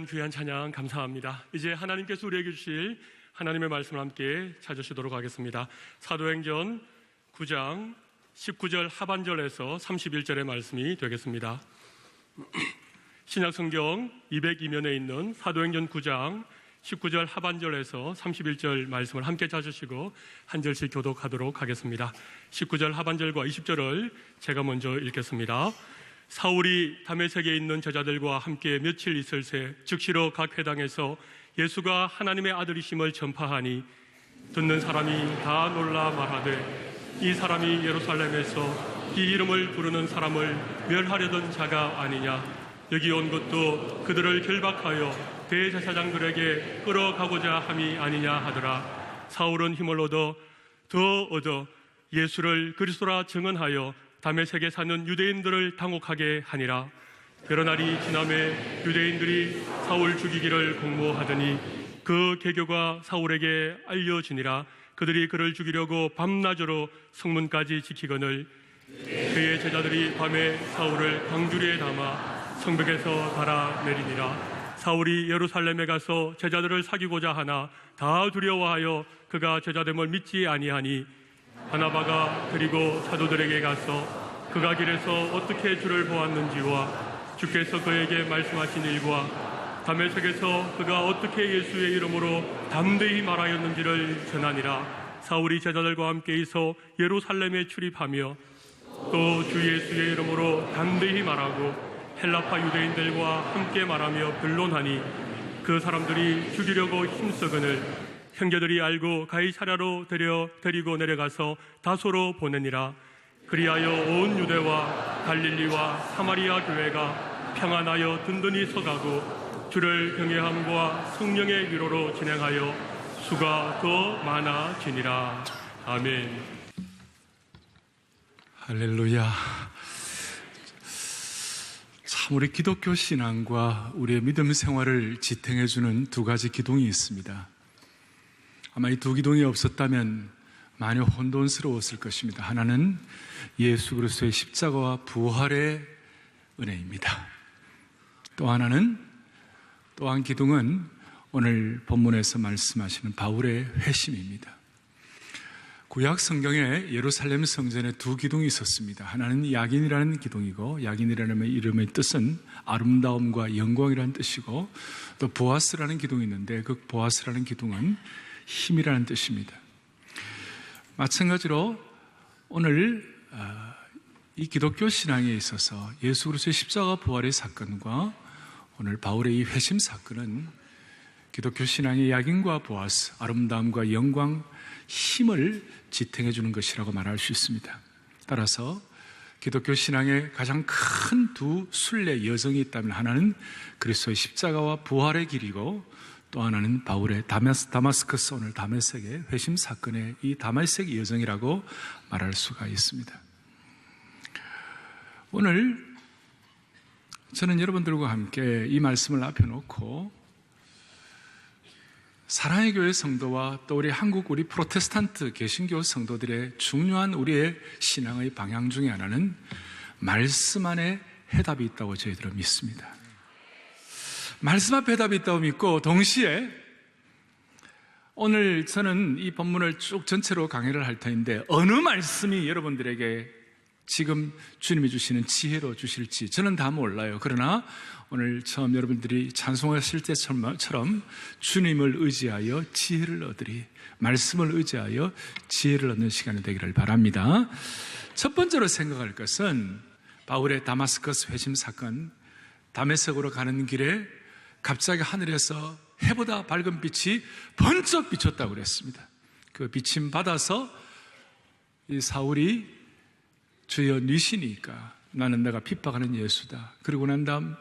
귀한 찬양 감사합니다. 이제 하나님께서 우리에게 주실 하나님의 말씀을 함께 찾으시도록 하겠습니다. 사도행전 9장 19절 하반절에서 31절의 말씀이 되겠습니다. 신약성경 202면에 있는 사도행전 9장 19절 하반절에서 31절 말씀을 함께 찾으시고 한 절씩 교독하도록 하겠습니다. 19절 하반절과 20절을 제가 먼저 읽겠습니다. 사울이 다메섹에 있는 제자들과 함께 며칠 있을새 즉시로 각 회당에서 예수가 하나님의 아들이심을 전파하니 듣는 사람이 다 놀라 말하되 이 사람이 예루살렘에서 이 이름을 부르는 사람을 멸하려던 자가 아니냐. 여기 온 것도 그들을 결박하여 대제사장들에게 끌어가고자 함이 아니냐 하더라. 사울은 힘을 얻어 예수를 그리스도라 증언하여 다메섹에 사는 유대인들을 당혹하게 하니라. 여러 날이 지남에 유대인들이 사울 죽이기를 공모하더니 그 계교가 사울에게 알려지니라. 그들이 그를 죽이려고 밤낮으로 성문까지 지키거늘 그의 제자들이 밤에 사울을 강주리에 담아 성벽에서 달아내리니라. 사울이 예루살렘에 가서 제자들을 사귀고자 하나 다 두려워하여 그가 제자됨을 믿지 아니하니 바나바가 그리고 사도들에게 가서 그가 길에서 어떻게 주를 보았는지와 주께서 그에게 말씀하신 일과 다메섹에서 그가 어떻게 예수의 이름으로 담대히 말하였는지를 전하니라. 사울이 제자들과 함께 있어 예루살렘에 출입하며 또 주 예수의 이름으로 담대히 말하고 헬라파 유대인들과 함께 말하며 변론하니 그 사람들이 죽이려고 힘쓰거늘 형제들이 알고 가이사랴로 데리고 내려가서 다소로 보내니라. 그리하여 온 유대와 갈릴리와 사마리아 교회가 평안하여 든든히 서가고 주를 경외함과 성령의 위로로 진행하여 수가 더 많아지니라. 아멘. 할렐루야. 참 우리 기독교 신앙과 우리의 믿음 생활을 지탱해주는 두 가지 기둥이 있습니다. 아마 이 두 기둥이 없었다면 많이 혼돈스러웠을 것입니다. 하나는 예수 그리스도의 십자가와 부활의 은혜입니다. 또 한 기둥은 오늘 본문에서 말씀하시는 바울의 회심입니다. 구약 성경에 예루살렘 성전에 두 기둥이 있었습니다. 하나는 야긴이라는 기둥이고, 야긴이라는 이름의 뜻은 아름다움과 영광이라는 뜻이고, 또 보아스라는 기둥이 있는데 그 보아스라는 기둥은 힘이라는 뜻입니다. 마찬가지로 오늘 이 기독교 신앙에 있어서 예수 그리스도의 십자가 부활의 사건과 오늘 바울의 이 회심 사건은 기독교 신앙의 야긴과 보아스, 아름다움과 영광, 힘을 지탱해 주는 것이라고 말할 수 있습니다. 따라서 기독교 신앙의 가장 큰 두 순례 여정이 있다면 하나는 그리스도의 십자가와 부활의 길이고, 또 하나는 바울의 다마스커스, 오늘 다메섹의 회심 사건의 이 다메섹 여정이라고 말할 수가 있습니다. 오늘 저는 여러분들과 함께 이 말씀을 앞에 놓고 사랑의 교회 성도와 또 우리 한국 우리 프로테스탄트 개신교 성도들의 중요한 우리의 신앙의 방향 중에 하나는 말씀 안에 해답이 있다고 저희들은 믿습니다. 말씀 앞에 해답이 있다고 믿고, 동시에 오늘 저는 이 본문을 쭉 전체로 강의를 할 텐데 어느 말씀이 여러분들에게 지금 주님이 주시는 지혜로 주실지 저는 다 몰라요. 그러나 오늘 처음 여러분들이 찬송하실 때처럼 주님을 의지하여 지혜를 얻으리, 말씀을 의지하여 지혜를 얻는 시간이 되기를 바랍니다. 첫 번째로 생각할 것은 바울의 다마스커스 회심 사건, 다메섹으로 가는 길에 갑자기 하늘에서 해보다 밝은 빛이 번쩍 비쳤다고 그랬습니다. 그 비침 받아서 이 사울이 주여 니시니까 나는 내가 핍박하는 예수다. 그러고 난 다음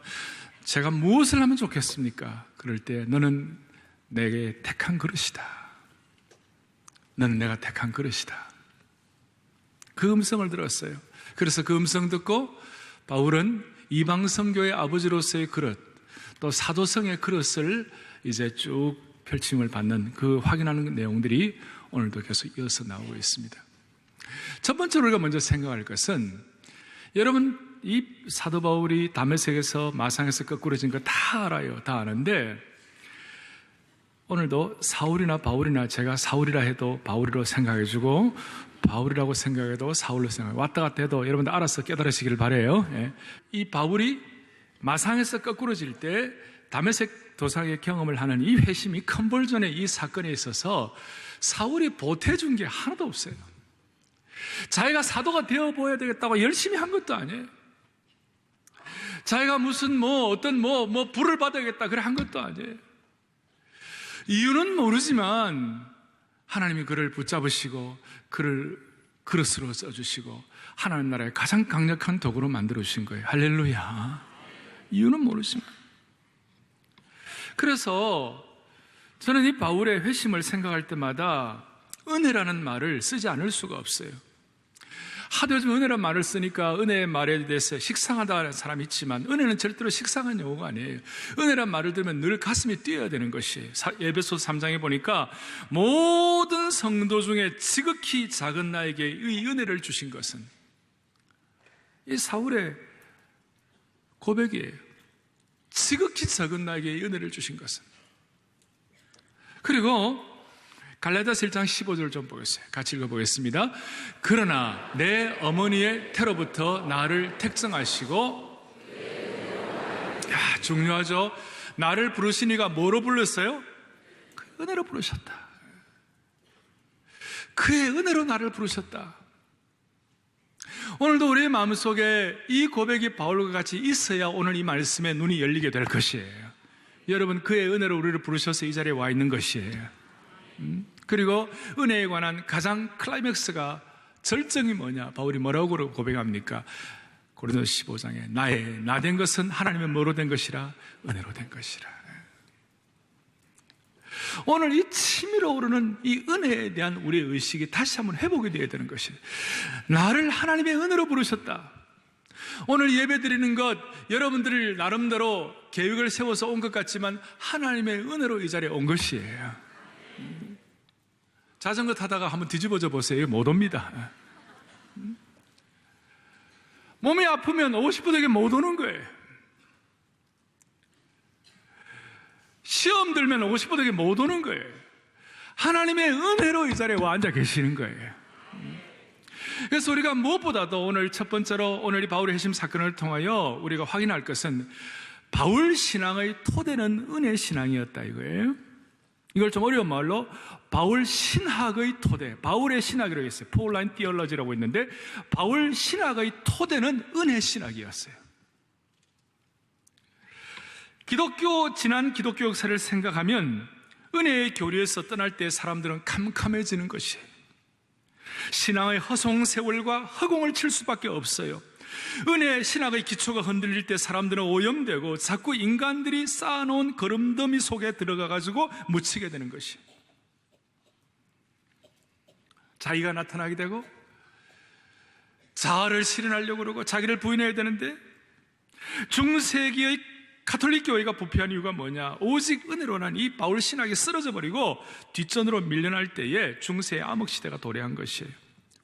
제가 무엇을 하면 좋겠습니까? 그럴 때 너는 내게 택한 그릇이다. 너는 내가 택한 그릇이다. 그 음성을 들었어요. 그래서 그 음성 듣고 바울은 이방 선교의 아버지로서의 그릇, 또 사도성의 그릇을 이제 쭉 펼침을 받는 그 확인하는 내용들이 오늘도 계속 이어서 나오고 있습니다. 첫 번째로 우리가 먼저 생각할 것은, 여러분 이 사도 바울이 다메섹에서 마상에서 거꾸러진 거 다 알아요. 다 아는데 오늘도 사울이나 바울이나 제가 사울이라 해도 바울이로 생각해주고 바울이라고 생각해도 사울로 생각해요. 왔다 갔다 해도 여러분들 알아서 깨달으시기를 바라요. 예. 이 바울이 마상에서 거꾸러질 때 다메섹 도상의 경험을 하는 이 회심이 컨버전의 이 사건에 있어서 사울이 보태준 게 하나도 없어요. 자기가 사도가 되어 보여야 되겠다고 열심히 한 것도 아니에요. 자기가 무슨 어떤 불을 받아야겠다 그래 한 것도 아니에요. 이유는 모르지만 하나님이 그를 붙잡으시고 그를 그릇으로 써주시고 하나님 나라의 가장 강력한 도구로 만들어 주신 거예요. 할렐루야. 이유는 모르지만. 그래서 저는 이 바울의 회심을 생각할 때마다 은혜라는 말을 쓰지 않을 수가 없어요. 하도 요즘 은혜라는 말을 쓰니까 은혜의 말에 대해서 식상하다는 사람이 있지만 은혜는 절대로 식상한 용어가 아니에요. 은혜라는 말을 들으면 늘 가슴이 뛰어야 되는 것이에요. 에베소서 3장에 보니까 모든 성도 중에 지극히 작은 나에게 이 은혜를 주신 것은 이 사울의 고백이에요. 지극히 작은 나에게 이 은혜를 주신 것은. 그리고 갈라디아서 1장 15절 좀 보겠어요. 같이 읽어보겠습니다. 그러나 내 어머니의 태로부터 나를 택정하시고, 중요하죠. 나를 부르시니가 뭐로 불렀어요? 그 은혜로 부르셨다. 그의 은혜로 나를 부르셨다. 오늘도 우리의 마음속에 이 고백이 바울과 같이 있어야 오늘 이 말씀에 눈이 열리게 될 것이에요. 여러분, 그의 은혜로 우리를 부르셔서 이 자리에 와 있는 것이에요. 그리고 은혜에 관한 가장 클라이맥스가 절정이 뭐냐? 바울이 뭐라고 고백합니까? 고린도서 15장에 나 된 것은 하나님의 뭐로 된 것이라? 은혜로 된 것이라. 오늘 이 치밀어 오르는 이 은혜에 대한 우리의 의식이 다시 한번 회복이 되어야 되는 것이에요. 나를 하나님의 은혜로 부르셨다. 오늘 예배 드리는 것 여러분들이 나름대로 계획을 세워서 온 것 같지만 하나님의 은혜로 이 자리에 온 것이에요. 자전거 타다가 한번 뒤집어져 보세요. 못 옵니다. 몸이 아프면 50도에게 못 오는 거예요. 시험 들면 50도에게 못 오는 거예요. 하나님의 은혜로 이 자리에 와 앉아 계시는 거예요. 그래서 우리가 무엇보다도 오늘 첫 번째로 오늘 이 바울의 회심 사건을 통하여 우리가 확인할 것은 바울 신앙의 토대는 은혜 신앙이었다 이거예요. 이걸 좀 어려운 말로 바울 신학의 토대, 바울의 신학이라고 했어요. 포울라인 티올로지라고 있는데 바울 신학의 토대는 은혜 신학이었어요. 지난 기독교 역사를 생각하면 은혜의 교류에서 떠날 때 사람들은 캄캄해지는 것이에요. 신앙의 허송세월과 허공을 칠 수밖에 없어요. 은혜의 신학의 기초가 흔들릴 때 사람들은 오염되고 자꾸 인간들이 쌓아놓은 거름더미 속에 들어가가지고 묻히게 되는 것이. 자기가 나타나게 되고 자아를 실현하려고 그러고 자기를 부인해야 되는데 중세기의 가톨릭 교회가 부패한 이유가 뭐냐? 오직 은혜로 난 이 바울 신학이 쓰러져 버리고 뒷전으로 밀려날 때에 중세의 암흑시대가 도래한 것이에요.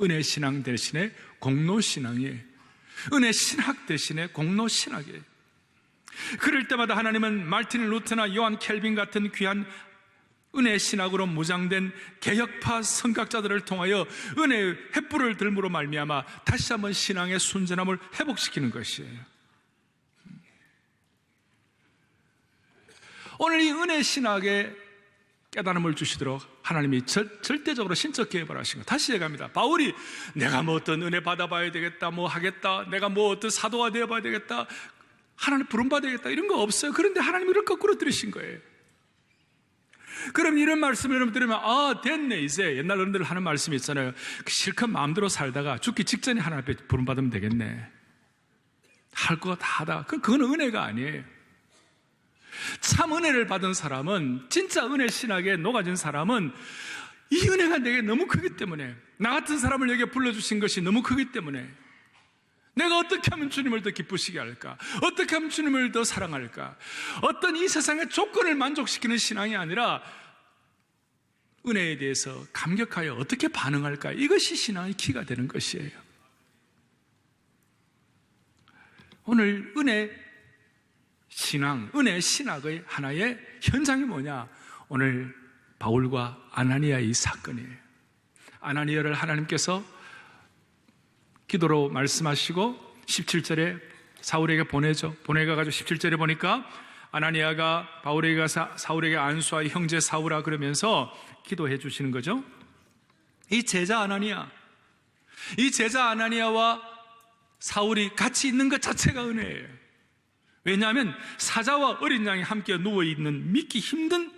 은혜 신앙 대신에 공로 신앙이에요. 은혜 신학 대신에 공로 신학이에요. 그럴 때마다 하나님은 마르틴 루터나 요한 켈빈 같은 귀한 은혜 신학으로 무장된 개혁파 선각자들을 통하여 은혜의 횃불을 들므로 말미암아 다시 한번 신앙의 순전함을 회복시키는 것이에요. 오늘 이 은혜 신학에 깨달음을 주시도록 하나님이 절대적으로 신적 개입을 하신 것. 다시 얘기합니다. 바울이 내가 뭐 어떤 은혜 받아봐야 되겠다, 뭐 하겠다, 내가 뭐 어떤 사도가 되어봐야 되겠다, 하나님 부름받아야겠다 이런 거 없어요. 그런데 하나님이 이걸 거꾸로 들으신 거예요. 그럼 이런 말씀을 여러분 들으면 됐네 이제. 옛날 어른들 하는 말씀이 있잖아요. 실컷 마음대로 살다가 죽기 직전에 하나님 앞에 부름받으면 되겠네. 할 거 다 하다. 그건 은혜가 아니에요. 참 은혜를 받은 사람은, 진짜 은혜 신학에 녹아진 사람은 이 은혜가 내게 너무 크기 때문에, 나 같은 사람을 여기에 불러주신 것이 너무 크기 때문에 내가 어떻게 하면 주님을 더 기쁘시게 할까? 어떻게 하면 주님을 더 사랑할까? 어떤 이 세상의 조건을 만족시키는 신앙이 아니라 은혜에 대해서 감격하여 어떻게 반응할까? 이것이 신앙의 키가 되는 것이에요. 오늘 은혜 신앙, 은혜 신학의 하나의 현장이 뭐냐? 오늘 바울과 아나니아의 사건이에요. 아나니아를 하나님께서 기도로 말씀하시고 17절에 사울에게 보내죠. 보내가지고 17절에 보니까 아나니아가 바울에게 가서 사울에게 안수하여 형제 사울아 그러면서 기도해 주시는 거죠. 이 제자 아나니아와 사울이 같이 있는 것 자체가 은혜예요. 왜냐하면 사자와 어린 양이 함께 누워있는 믿기 힘든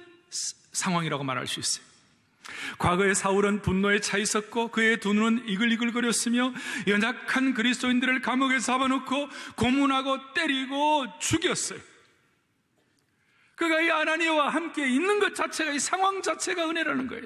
상황이라고 말할 수 있어요. 과거에 사울은 분노에 차 있었고 그의 두 눈은 이글이글거렸으며 연약한 그리스도인들을 감옥에 잡아놓고 고문하고 때리고 죽였어요. 그가 이 아나니아와 함께 있는 것 자체가, 이 상황 자체가 은혜라는 거예요.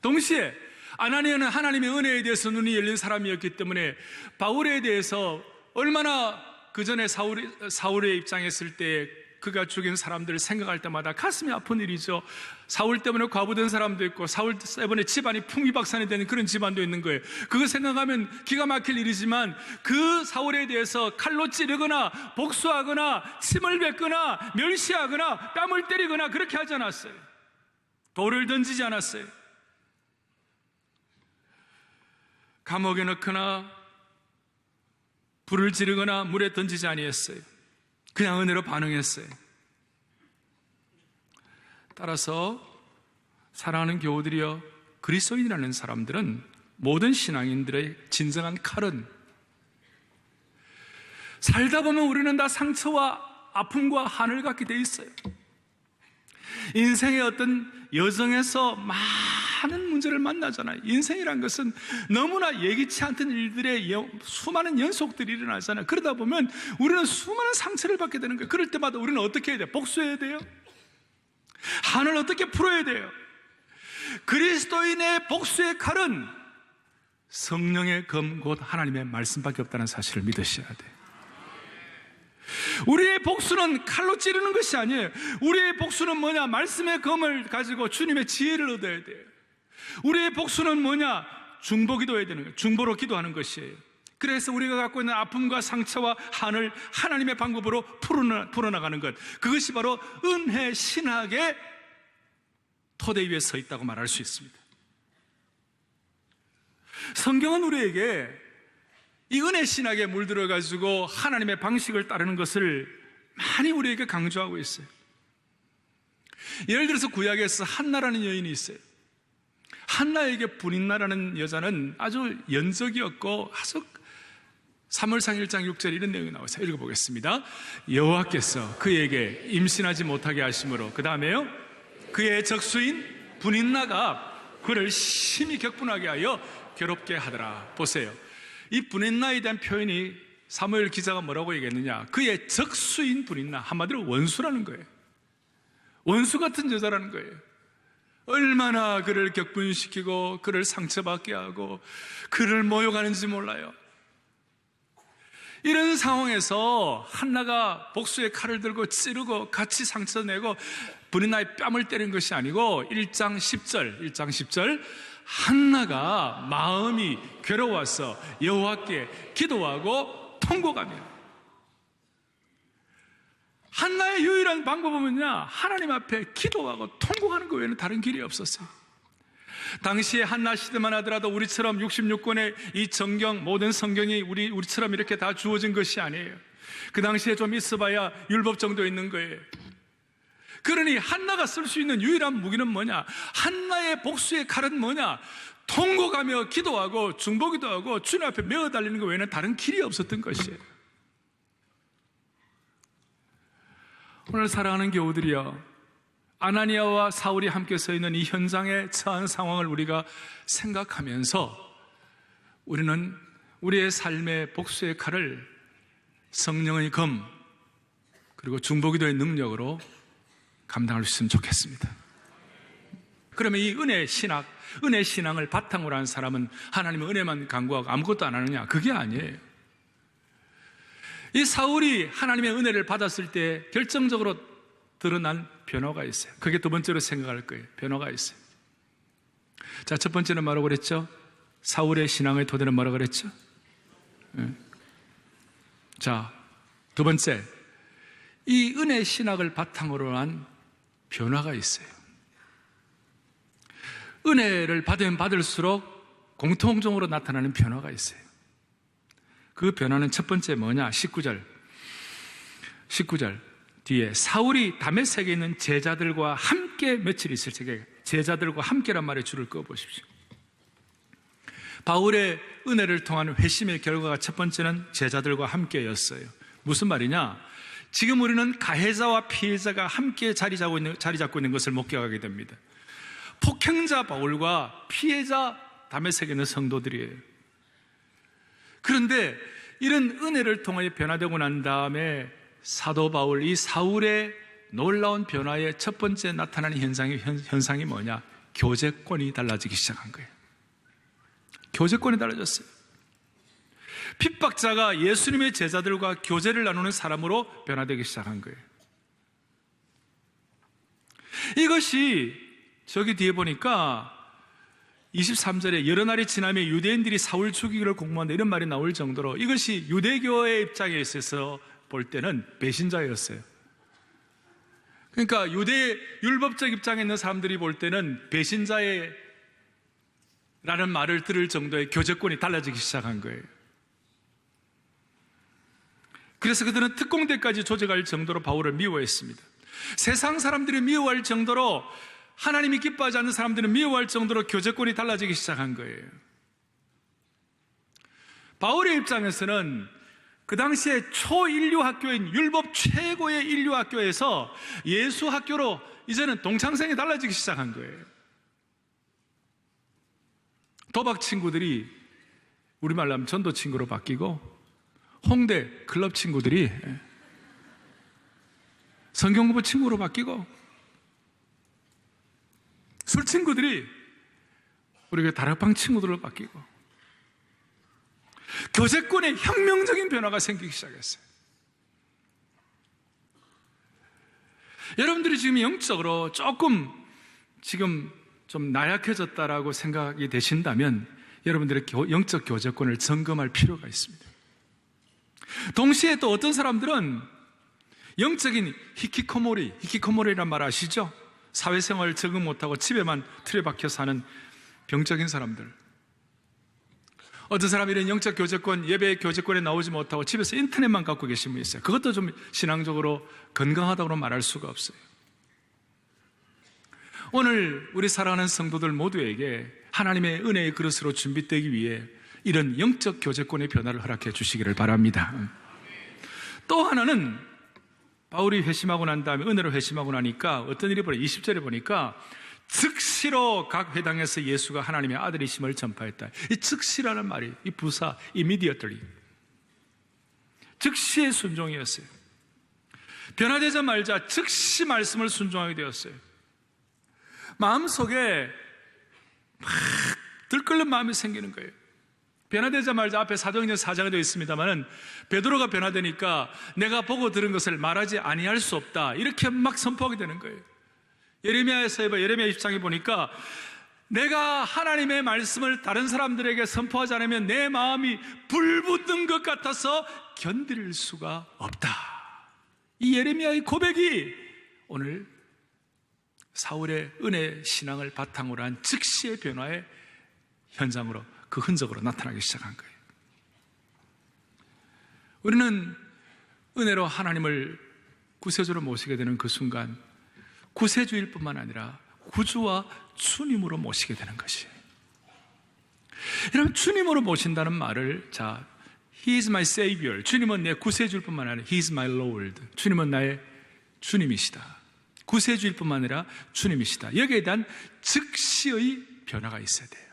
동시에 아나니아는 하나님의 은혜에 대해서 눈이 열린 사람이었기 때문에 바울에 대해서 얼마나 그 전에 사울의 입장에 있을 때 그가 죽인 사람들을 생각할 때마다 가슴이 아픈 일이죠. 사울 때문에 과부된 사람도 있고 사울 때문에 집안이 풍비박산이 되는 그런 집안도 있는 거예요. 그거 생각하면 기가 막힐 일이지만 그 사울에 대해서 칼로 찌르거나 복수하거나 침을 뱉거나 멸시하거나 뺨을 때리거나 그렇게 하지 않았어요. 돌을 던지지 않았어요. 감옥에 넣거나 불을 지르거나 물에 던지지 아니했어요. 그냥 은혜로 반응했어요. 따라서 사랑하는 교우들이여, 그리스도인이라는 사람들은 모든 신앙인들의 진정한 칼은 살다 보면 우리는 다 상처와 아픔과 한을 갖게 돼 있어요. 인생의 어떤 여정에서 많은 문제를 만나잖아요. 인생이란 것은 너무나 예기치 않던 일들의 수많은 연속들이 일어나잖아요. 그러다 보면 우리는 수많은 상처를 받게 되는 거예요. 그럴 때마다 우리는 어떻게 해야 돼요? 복수해야 돼요? 한을 어떻게 풀어야 돼요? 그리스도인의 복수의 칼은 성령의 검 곧 하나님의 말씀밖에 없다는 사실을 믿으셔야 돼요. 우리의 복수는 칼로 찌르는 것이 아니에요. 우리의 복수는 뭐냐? 말씀의 검을 가지고 주님의 지혜를 얻어야 돼요. 우리의 복수는 뭐냐? 중보기도해야 되는 거예요. 중보로 기도하는 것이에요. 그래서 우리가 갖고 있는 아픔과 상처와 한을 하나님의 방법으로 풀어나가는 것, 그것이 바로 은혜 신학의 토대 위에 서 있다고 말할 수 있습니다. 성경은 우리에게 이 은혜 신학에 물들어가지고 하나님의 방식을 따르는 것을 많이 우리에게 강조하고 있어요. 예를 들어서 구약에서 한나라는 여인이 있어요. 한나에게 분인나라는 여자는 아주 연적이었고 아주 사무엘상 1장 6절 이런 내용이 나와서 읽어보겠습니다. 여호와께서 그에게 임신하지 못하게 하심으로, 그 다음에요, 그의 적수인 분인나가 그를 심히 격분하게 하여 괴롭게 하더라. 보세요. 이 분인나에 대한 표현이 사무엘 기자가 뭐라고 얘기했느냐? 그의 적수인 분인나, 한마디로 원수라는 거예요. 원수 같은 여자라는 거예요. 얼마나 그를 격분시키고 그를 상처받게 하고 그를 모욕하는지 몰라요. 이런 상황에서 한나가 복수의 칼을 들고 찌르고 같이 상처내고 분인나의 뺨을 때린 것이 아니고 1장 10절 한나가 마음이 괴로워서 여호와께 기도하고 통곡하며, 한나의 유일한 방법은 뭐냐? 하나님 앞에 기도하고 통곡하는 것 외에는 다른 길이 없었어요. 당시에 한나 시대만 하더라도 우리처럼 66권의 이 정경, 모든 성경이 우리처럼 이렇게 다 주어진 것이 아니에요. 그 당시에 좀 있어봐야 율법 정도 있는 거예요. 그러니 한나가 쓸 수 있는 유일한 무기는 뭐냐? 한나의 복수의 칼은 뭐냐? 통곡하며 기도하고 중보기도 하고 주님 앞에 메어 달리는 것 외에는 다른 길이 없었던 것이에요. 오늘 사랑하는 교우들이여, 아나니아와 사울이 함께 서 있는 이 현장에 처한 상황을 우리가 생각하면서 우리는 우리의 삶의 복수의 칼을 성령의 검 그리고 중보기도의 능력으로 감당할 수 있으면 좋겠습니다. 그러면 이 은혜 신앙을 바탕으로 한 사람은 하나님의 은혜만 간구하고 아무것도 안 하느냐? 그게 아니에요. 이 사울이 하나님의 은혜를 받았을 때 결정적으로 드러난 변화가 있어요. 그게 두 번째로 생각할 거예요. 변화가 있어요. 자, 첫 번째는 뭐라고 그랬죠? 사울의 신앙의 토대는 뭐라고 그랬죠? 자, 두 번째, 이 은혜 신학을 바탕으로 한 변화가 있어요. 은혜를 받으면 받을수록 공통적으로 나타나는 변화가 있어요. 그 변화는 첫 번째 뭐냐? 19절 뒤에 사울이 다메섹에 있는 제자들과 함께 며칠 있을 적에, 제자들과 함께란 말에 줄을 그어보십시오. 바울의 은혜를 통한 회심의 결과가 첫 번째는 제자들과 함께였어요. 무슨 말이냐? 지금 우리는 가해자와 피해자가 함께 자리 잡고 있는 것을 목격하게 됩니다. 폭행자 바울과 피해자 다메섹에 있는 성도들이에요. 그런데 이런 은혜를 통하여 변화되고 난 다음에 사도 바울, 이 사울의 놀라운 변화의 첫 번째 나타나는 현상이 뭐냐? 교제권이 달라지기 시작한 거예요. 교제권이 달라졌어요. 핍박자가 예수님의 제자들과 교제를 나누는 사람으로 변화되기 시작한 거예요. 이것이 저기 뒤에 보니까 23절에 여러 날이 지나면 유대인들이 사울 죽이기를 공모한다 이런 말이 나올 정도로 이것이 유대교의 입장에 있어서 볼 때는 배신자였어요. 그러니까 유대 율법적 입장에 있는 사람들이 볼 때는 배신자의 라는 말을 들을 정도의 교제권이 달라지기 시작한 거예요. 그래서 그들은 특공대까지 조직할 정도로 바울을 미워했습니다. 세상 사람들이 미워할 정도로, 하나님이 기뻐하지 않는 사람들은 미워할 정도로 교제권이 달라지기 시작한 거예요. 바울의 입장에서는 그 당시에 초인류 학교인 율법 최고의 인류 학교에서 예수 학교로 이제는 동창생이 달라지기 시작한 거예요. 도박 친구들이 우리말로 하면 전도 친구로 바뀌고, 홍대 클럽 친구들이 성경 공부 친구로 바뀌고, 술 친구들이 우리가 다락방 친구들로 바뀌고, 교제권에 혁명적인 변화가 생기기 시작했어요. 여러분들이 지금 영적으로 조금 지금 좀 나약해졌다라고 생각이 되신다면 여러분들의 영적 교제권을 점검할 필요가 있습니다. 동시에 또 어떤 사람들은 영적인 히키코모리란 말 아시죠? 사회생활 적응 못하고 집에만 틀에 박혀 사는 병적인 사람들. 어떤 사람이 이런 영적 교제권, 예배 교제권에 나오지 못하고 집에서 인터넷만 갖고 계신 분이 있어요. 그것도 좀 신앙적으로 건강하다고 말할 수가 없어요. 오늘 우리 사랑하는 성도들 모두에게 하나님의 은혜의 그릇으로 준비되기 위해 이런 영적 교제권의 변화를 허락해 주시기를 바랍니다. 또 하나는 바울이 회심하고 난 다음에 은혜로 회심하고 나니까 어떤 일이 벌어요? 20절에 보니까 즉시로 각 회당에서 예수가 하나님의 아들이심을 전파했다. 이 즉시라는 말이 이 부사 immediately, 즉시의 순종이었어요. 변화되자마자 즉시 말씀을 순종하게 되었어요. 마음속에 막 들끓는 마음이 생기는 거예요. 변화되자마자 앞에 사도행전 4장에 되어 있습니다만은 베드로가 변화되니까 내가 보고 들은 것을 말하지 아니할 수 없다, 이렇게 막 선포하게 되는 거예요. 예레미야에서 예레미야 20장에 보니까 내가 하나님의 말씀을 다른 사람들에게 선포하지 않으면 내 마음이 불붙는 것 같아서 견딜 수가 없다. 이 예레미야의 고백이 오늘 사울의 은혜 신앙을 바탕으로 한 즉시의 변화의 현장으로, 그 흔적으로 나타나기 시작한 거예요. 우리는 은혜로 하나님을 구세주로 모시게 되는 그 순간 구세주일 뿐만 아니라 구주와 주님으로 모시게 되는 것이에요. 여러분, 주님으로 모신다는 말을, 자, He is my Savior, 주님은 내 구세주일 뿐만 아니라 He is my Lord, 주님은 나의 주님이시다. 구세주일 뿐만 아니라 주님이시다. 여기에 대한 즉시의 변화가 있어야 돼요.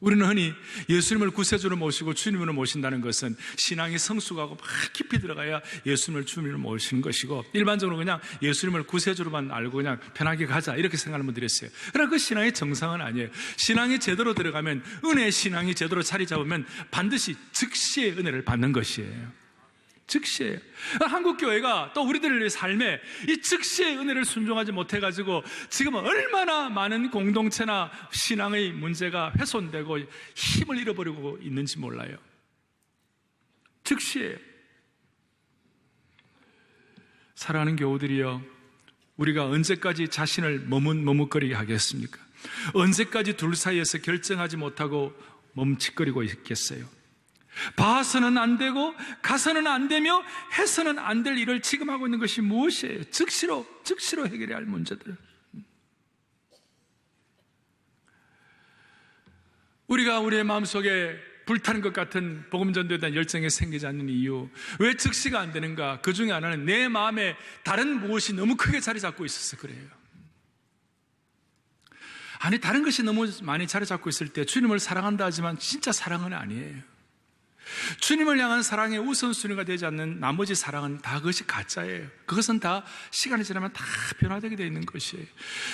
우리는 흔히 예수님을 구세주로 모시고 주님으로 모신다는 것은 신앙이 성숙하고 막 깊이 들어가야 예수님을 주님으로 모시는 것이고, 일반적으로 그냥 예수님을 구세주로만 알고 그냥 편하게 가자 이렇게 생각하는 분들이 있어요. 그러나 그 신앙의 정상은 아니에요. 신앙이 제대로 들어가면, 은혜의 신앙이 제대로 자리 잡으면 반드시 즉시의 은혜를 받는 것이에요. 즉시예요. 한국 교회가 또 우리들의 삶에 이 즉시의 은혜를 순종하지 못해가지고 지금 얼마나 많은 공동체나 신앙의 문제가 훼손되고 힘을 잃어버리고 있는지 몰라요. 즉시예요. 사랑하는 교우들이여, 우리가 언제까지 자신을 머뭇거리게 하겠습니까? 언제까지 둘 사이에서 결정하지 못하고 멈칫거리고 있겠어요? 봐서는 안 되고 가서는 안 되며 해서는 안 될 일을 지금 하고 있는 것이 무엇이에요? 즉시로 해결해야 할 문제들. 우리가 우리의 마음속에 불타는 것 같은 복음 전도에 대한 열정이 생기지 않는 이유, 왜 즉시가 안 되는가? 그 중에 하나는 내 마음에 다른 무엇이 너무 크게 자리 잡고 있어서 그래요. 아니, 다른 것이 너무 많이 자리 잡고 있을 때 주님을 사랑한다 하지만 진짜 사랑은 아니에요. 주님을 향한 사랑의 우선순위가 되지 않는 나머지 사랑은 다 그것이 가짜예요. 그것은 다 시간이 지나면 다 변화되게 되어 있는 것이에요.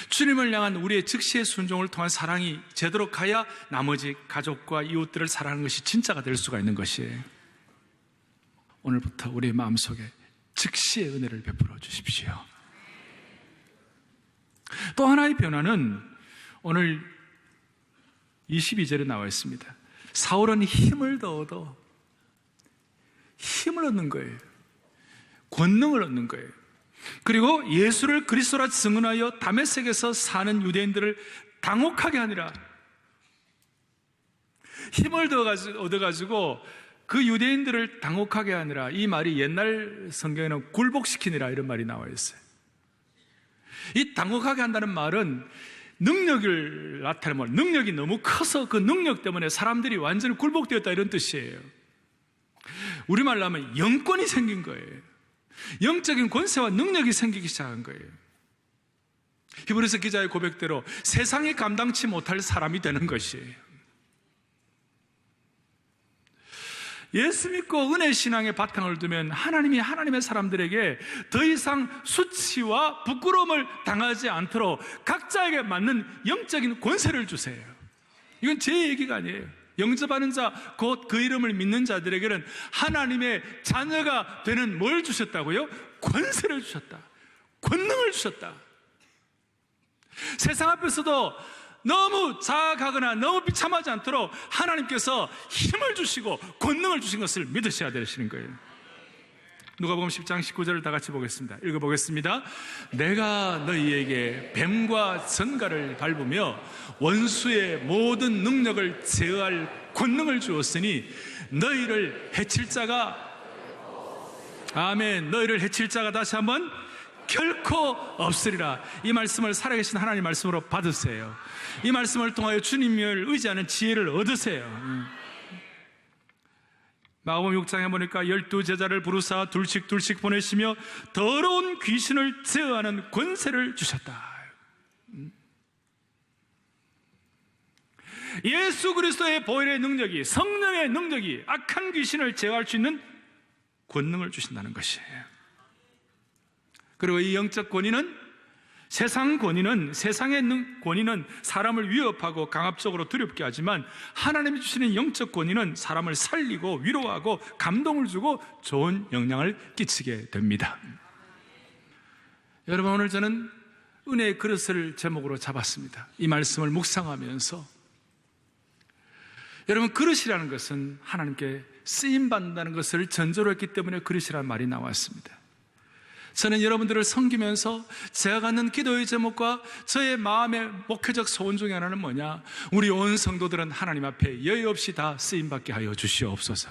주님을 향한 우리의 즉시의 순종을 통한 사랑이 제대로 가야 나머지 가족과 이웃들을 사랑하는 것이 진짜가 될 수가 있는 것이에요. 오늘부터 우리의 마음속에 즉시의 은혜를 베풀어 주십시오. 또 하나의 변화는 오늘 22절에 나와 있습니다. 사울은 힘을 얻는 거예요. 권능을 얻는 거예요. 그리고 예수를 그리스도라 증언하여 다메섹에서 사는 유대인들을 당혹하게 하니라. 힘을 얻어가지고 그 유대인들을 당혹하게 하니라. 이 말이 옛날 성경에는 굴복시키니라 이런 말이 나와 있어요. 이 당혹하게 한다는 말은 능력을 나타내는 말, 능력이 너무 커서 그 능력 때문에 사람들이 완전히 굴복되었다 이런 뜻이에요. 우리말로 하면 영권이 생긴 거예요. 영적인 권세와 능력이 생기기 시작한 거예요. 히브리서 기자의 고백대로 세상이 감당치 못할 사람이 되는 것이에요. 예수 믿고 은혜 신앙의 바탕을 두면 하나님이 하나님의 사람들에게 더 이상 수치와 부끄러움을 당하지 않도록 각자에게 맞는 영적인 권세를 주세요. 이건 제 얘기가 아니에요. 영접하는 자, 곧 그 이름을 믿는 자들에게는 하나님의 자녀가 되는 뭘 주셨다고요? 권세를 주셨다. 권능을 주셨다. 세상 앞에서도 너무 자아가거나 너무 비참하지 않도록 하나님께서 힘을 주시고 권능을 주신 것을 믿으셔야 되시는 거예요. 누가복음 10장 19절을 다 같이 보겠습니다. 읽어보겠습니다. 내가 너희에게 뱀과 전갈을 밟으며 원수의 모든 능력을 제어할 권능을 주었으니 너희를 해칠 자가, 아멘, 너희를 해칠 자가 다시 한번 결코 없으리라. 이 말씀을 살아계신 하나님 말씀으로 받으세요. 이 말씀을 통하여 주님을 의지하는 지혜를 얻으세요. 마가복음 6장에 보니까 12제자를 부르사 둘씩 보내시며 더러운 귀신을 제어하는 권세를 주셨다. 예수 그리스도의 보혈의 능력이, 성령의 능력이 악한 귀신을 제어할 수 있는 권능을 주신다는 것이에요. 그리고 이 영적 권위는, 세상의 권위는 사람을 위협하고 강압적으로 두렵게 하지만 하나님이 주시는 영적 권위는 사람을 살리고 위로하고 감동을 주고 좋은 영향을 끼치게 됩니다. 여러분, 오늘 저는 은혜의 그릇을 제목으로 잡았습니다. 이 말씀을 묵상하면서 여러분, 그릇이라는 것은 하나님께 쓰임받는다는 것을 전제로 했기 때문에 그릇이라는 말이 나왔습니다. 저는 여러분들을 섬기면서 제가 갖는 기도의 제목과 저의 마음의 목회적 소원 중에 하나는 뭐냐? 우리 온 성도들은 하나님 앞에 여유 없이 다 쓰임받게 하여 주시옵소서.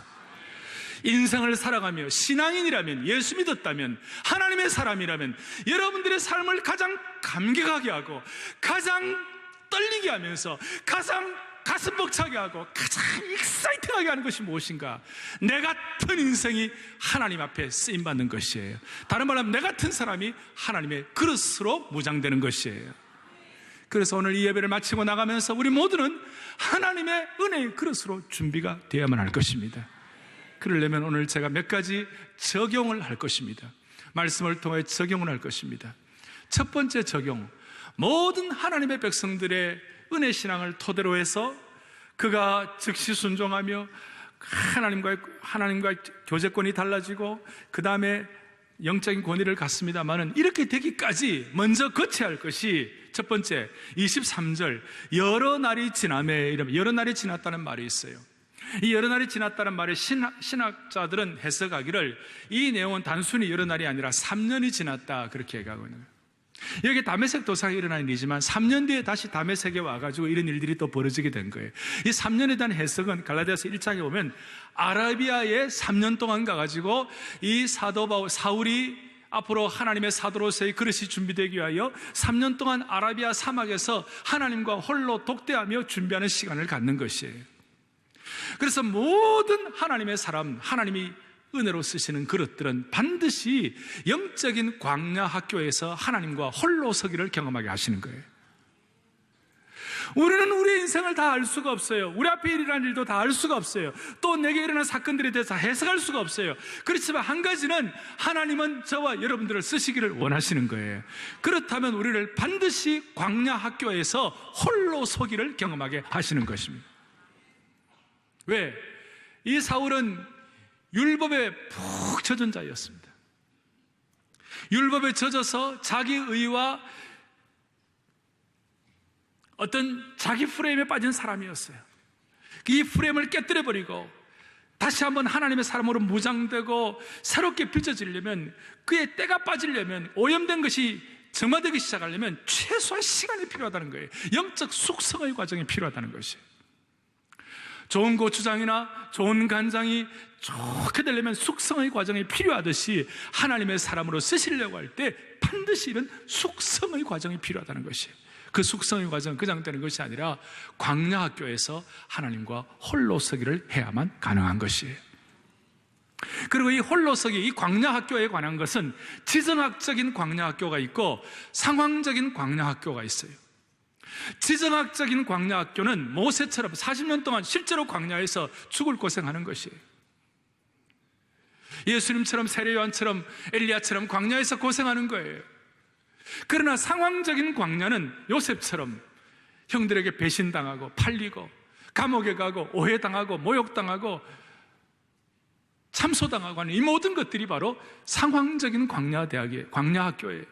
인생을 살아가며 신앙인이라면, 예수 믿었다면, 하나님의 사람이라면 여러분들의 삶을 가장 감격하게 하고 가장 떨리게 하면서 가장 가슴 벅차게 하고 가장 익사이팅하게 하는 것이 무엇인가? 내 같은 인생이 하나님 앞에 쓰임받는 것이에요. 다른 말로 하면 내 같은 사람이 하나님의 그릇으로 무장되는 것이에요. 그래서 오늘 이 예배를 마치고 나가면서 우리 모두는 하나님의 은혜의 그릇으로 준비가 되어야만 할 것입니다. 그러려면 오늘 제가 몇 가지 적용을 할 것입니다. 말씀을 통해 적용을 할 것입니다. 첫 번째 적용, 모든 하나님의 백성들의 은혜 신앙을 토대로 해서 그가 즉시 순종하며 하나님과 교제권이 달라지고 그 다음에 영적인 권위를 갖습니다만은 이렇게 되기까지 먼저 거쳐야 할 것이 첫 번째 23절 여러 날이 지나매, 이러면 여러 날이 지났다는 말이 있어요. 이 여러 날이 지났다는 말에 신학자들은 해석하기를 이 내용은 단순히 여러 날이 아니라 3년이 지났다 그렇게 얘기하고 있는 거예요. 여기 다메섹 도상이 일어난 일이지만 3년 뒤에 다시 다메섹에 와가지고 이런 일들이 또 벌어지게 된 거예요. 이 3년에 대한 해석은 갈라디아서 1장에 보면 아라비아에 3년 동안 가가지고 이 사도 사울이 앞으로 하나님의 사도로서의 그릇이 준비되기 위하여 3년 동안 아라비아 사막에서 하나님과 홀로 독대하며 준비하는 시간을 갖는 것이에요. 그래서 모든 하나님의 사람, 하나님이 은혜로 쓰시는 그릇들은 반드시 영적인 광야 학교에서 하나님과 홀로 서기를 경험하게 하시는 거예요. 우리는 우리의 인생을 다 알 수가 없어요. 우리 앞에 일어난 일도 다 알 수가 없어요. 또 내게 일어난 사건들에 대해서 해석할 수가 없어요. 그렇지만 한 가지는 하나님은 저와 여러분들을 쓰시기를 원하시는 거예요. 그렇다면 우리를 반드시 광야 학교에서 홀로 서기를 경험하게 하시는 것입니다. 왜? 이 사울은 율법에 푹 젖은 자였습니다. 율법에 젖어서 자기 의와 어떤 자기 프레임에 빠진 사람이었어요. 이 프레임을 깨뜨려버리고 다시 한번 하나님의 사람으로 무장되고 새롭게 빚어지려면, 그의 때가 빠지려면, 오염된 것이 정화되기 시작하려면 최소한 시간이 필요하다는 거예요. 영적 숙성의 과정이 필요하다는 것이에요. 좋은 고추장이나 좋은 간장이 좋게 되려면 숙성의 과정이 필요하듯이 하나님의 사람으로 쓰시려고 할 때 반드시 이런 숙성의 과정이 필요하다는 것이에요. 그 숙성의 과정은 그냥 되는 것이 아니라 광야 학교에서 하나님과 홀로 서기를 해야만 가능한 것이에요. 그리고 이 홀로 서기, 이 광야 학교에 관한 것은 지정학적인 광야 학교가 있고 상황적인 광야 학교가 있어요. 지정학적인 광야 학교는 모세처럼 40년 동안 실제로 광야에서 죽을 고생하는 것이에요. 예수님처럼, 세례요한처럼, 엘리야처럼 광야에서 고생하는 거예요. 그러나 상황적인 광야는 요셉처럼 형들에게 배신당하고 팔리고 감옥에 가고 오해당하고 모욕당하고 참소당하고 하는 이 모든 것들이 바로 상황적인 광야 학교예요.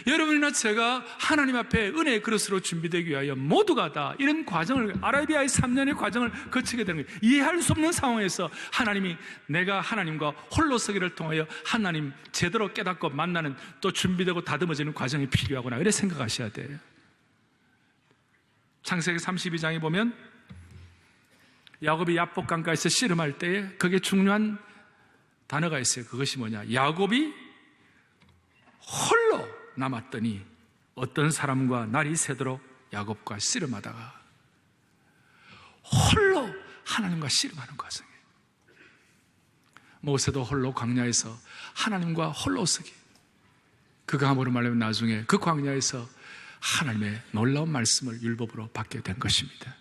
여러분이나 제가 하나님 앞에 은혜의 그릇으로 준비되기 위하여 모두가 다 이런 과정을, 아라비아의 3년의 과정을 거치게 되는 거예요. 이해할 수 없는 상황에서 하나님이, 내가 하나님과 홀로 서기를 통하여 하나님 제대로 깨닫고 만나는, 또 준비되고 다듬어지는 과정이 필요하구나, 이렇게 생각하셔야 돼요. 창세기 32장에 보면 야곱이 야복강가에서 씨름할 때에 거기에 중요한 단어가 있어요. 그것이 뭐냐? 야곱이 홀로 남았더니 어떤 사람과 날이 새도록 야곱과 씨름하다가, 홀로 하나님과 씨름하는 과정이에요. 모세도 홀로 광야에서 하나님과 홀로 서기, 그가 함으로 말하면 나중에 그 광야에서 하나님의 놀라운 말씀을 율법으로 받게 된 것입니다.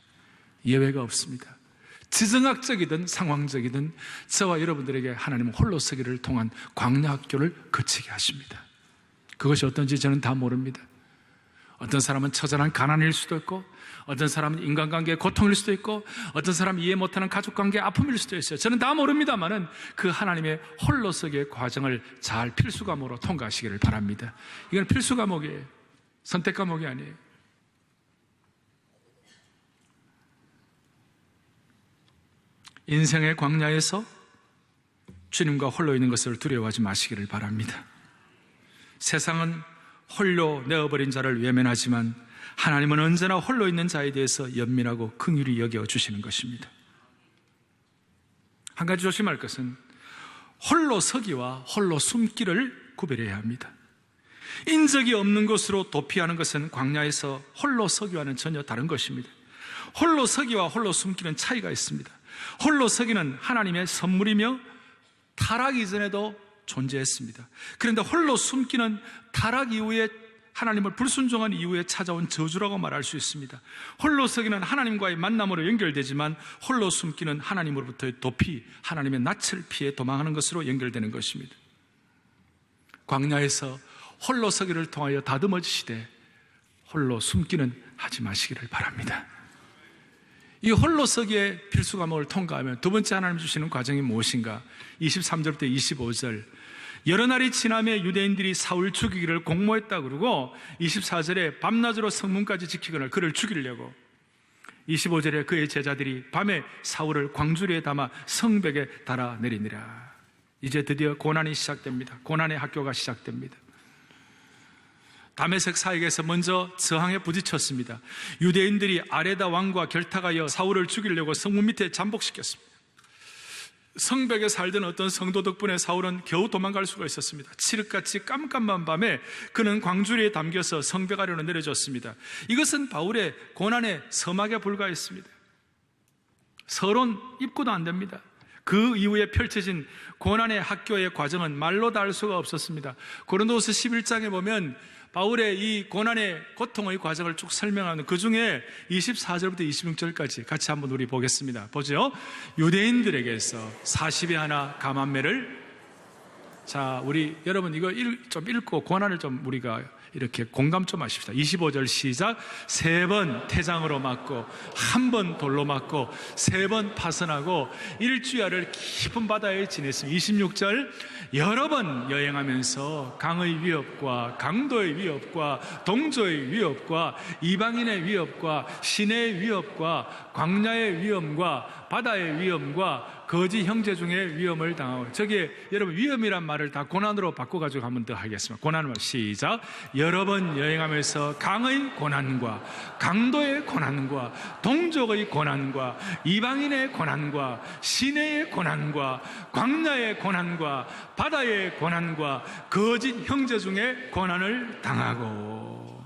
예외가 없습니다. 지정학적이든 상황적이든 저와 여러분들에게 하나님은 홀로 서기를 통한 광야 학교를 거치게 하십니다. 그것이 어떤지 저는 다 모릅니다. 어떤 사람은 처절한 가난일 수도 있고, 어떤 사람은 인간관계의 고통일 수도 있고, 어떤 사람은 이해 못하는 가족관계의 아픔일 수도 있어요. 저는 다 모릅니다만은 그 하나님의 홀로서기의 과정을 잘 필수과목으로 통과하시기를 바랍니다. 이건 필수과목이에요. 선택과목이 아니에요. 인생의 광야에서 주님과 홀로 있는 것을 두려워하지 마시기를 바랍니다. 세상은 홀로 내어버린 자를 외면하지만 하나님은 언제나 홀로 있는 자에 대해서 연민하고 긍휼히 여겨주시는 것입니다. 한 가지 조심할 것은 홀로 서기와 홀로 숨기를 구별해야 합니다. 인적이 없는 곳으로 도피하는 것은 광야에서 홀로 서기와는 전혀 다른 것입니다. 홀로 서기와 홀로 숨기는 차이가 있습니다. 홀로 서기는 하나님의 선물이며 타락 이전에도 존재했습니다. 그런데 홀로 숨기는 타락 이후에, 하나님을 불순종한 이후에 찾아온 저주라고 말할 수 있습니다. 홀로 서기는 하나님과의 만남으로 연결되지만 홀로 숨기는 하나님으로부터의 도피, 하나님의 낯을 피해 도망하는 것으로 연결되는 것입니다. 광야에서 홀로 서기를 통하여 다듬어지시되 홀로 숨기는 하지 마시기를 바랍니다. 이 홀로 서기의 필수 과목을 통과하면 두 번째 하나님 주시는 과정이 무엇인가? 23절부터 25절, 여러 날이 지나며 유대인들이 사울 죽이기를 공모했다 그러고 24절에 밤낮으로 성문까지 지키거나 그를 죽이려고 25절에 그의 제자들이 밤에 사울을 광주리에 담아 성벽에 달아내리니라. 이제 드디어 고난이 시작됩니다. 고난의 학교가 시작됩니다. 다메섹 사역에서 먼저 저항에 부딪혔습니다. 유대인들이 아레다 왕과 결탁하여 사울을 죽이려고 성문 밑에 잠복시켰습니다. 성벽에 살던 어떤 성도 덕분에 사울은 겨우 도망갈 수가 있었습니다. 칠흑같이 깜깜한 밤에 그는 광주리에 담겨서 성벽 아래로 내려졌습니다. 이것은 바울의 고난의 서막에 불과했습니다. 서론 입고도 안 됩니다. 그 이후에 펼쳐진 고난의 학교의 과정은 말로 다 할 수가 없었습니다. 고린도후서 11장에 보면 바울의 이 고난의 고통의 과정을 쭉 설명하는 그 중에 24절부터 26절까지 같이 한번 우리 보겠습니다. 보죠. 유대인들에게서 40에 하나 감한매를, 자, 우리 여러분 이거 좀 읽고 고난을 좀 우리가 이렇게 공감 좀 하십시다. 25절 시작. 3번 태장으로 맞고 1번 돌로 맞고 3번 파선하고 일주야를 깊은 바다에 지냈습니다. 26절 여러 번 여행하면서 강의 위협과 강도의 위협과 동조의 위협과 이방인의 위협과 시내의 위협과 광야의 위험과 바다의 위험과 거짓 형제 중에 위험을 당하고, 저기에 여러분 위험이란 말을 다 고난으로 바꿔가지고 한 번 더 하겠습니다. 고난을 시작. 여러 번 여행하면서 강의 고난과 강도의 고난과 동족의 고난과 이방인의 고난과 시내의 고난과 광야의 고난과 바다의 고난과 거짓 형제 중에 고난을 당하고.